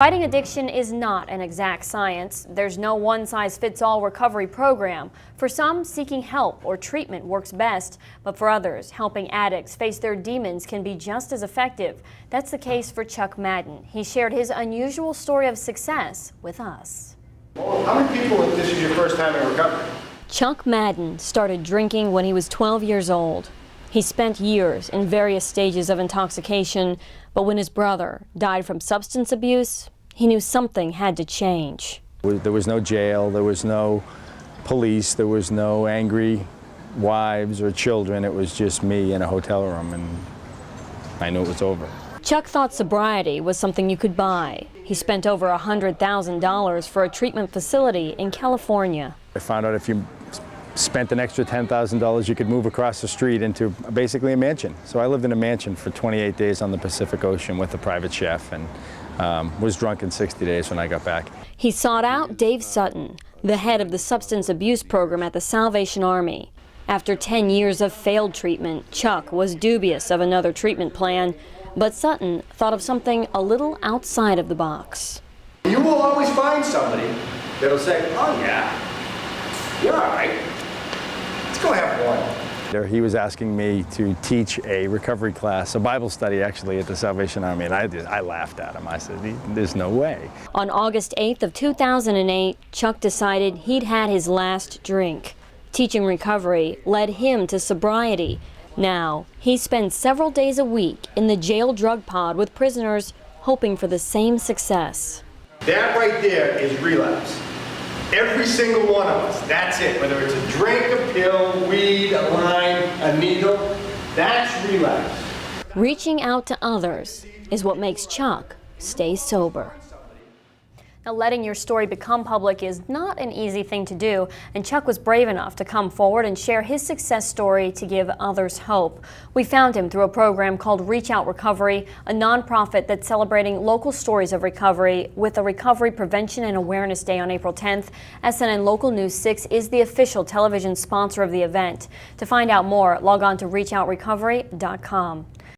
Fighting addiction is not an exact science. There's no one-size-fits-all recovery program. For some, seeking help or treatment works best, but for others, helping addicts face their demons can be just as effective. That's the case for Chuck Madden. He shared his unusual story of success with us. Well, how many people, if this is your first time in recovery? Chuck Madden started drinking when he was 12 years old. He spent years in various stages of intoxication, but when his brother died from substance abuse, he knew something had to change. There was no jail, there was no police, there was no angry wives or children. It was just me in a hotel room, and I knew it was over. Chuck thought sobriety was something you could buy. He spent over $100,000 for a treatment facility in California. I found out if you spent an extra $10,000, you could move across the street into basically a mansion. So I lived in a mansion for 28 days on the Pacific Ocean with a private chef, and was drunk in 60 days when I got back. He sought out Dave Sutton, the head of the substance abuse program at the Salvation Army. After 10 years of failed treatment, Chuck was dubious of another treatment plan, but Sutton thought of something a little outside of the box. You will always find somebody that'll say, oh yeah, you're all right. Let's go have one. He was asking me to teach a recovery class, a Bible study actually, at the Salvation Army, and I laughed at him. I said, there's no way. On August 8th of 2008, Chuck decided he'd had his last drink. Teaching recovery led him to sobriety. Now, he spends several days a week in the jail drug pod with prisoners, hoping for the same success. That right there is relapse. Every single one of us, that's it. Whether it's a drink, a pill, weed, a line, a needle, that's relapse. Reaching out to others is what makes Chuck stay sober. Now, letting your story become public is not an easy thing to do, and Chuck was brave enough to come forward and share his success story to give others hope. We found him through a program called Reach Out Recovery, a nonprofit that's celebrating local stories of recovery with a Recovery Prevention and Awareness Day on April 10th. SNN Local News 6 is the official television sponsor of the event. To find out more, log on to reachoutrecovery.com.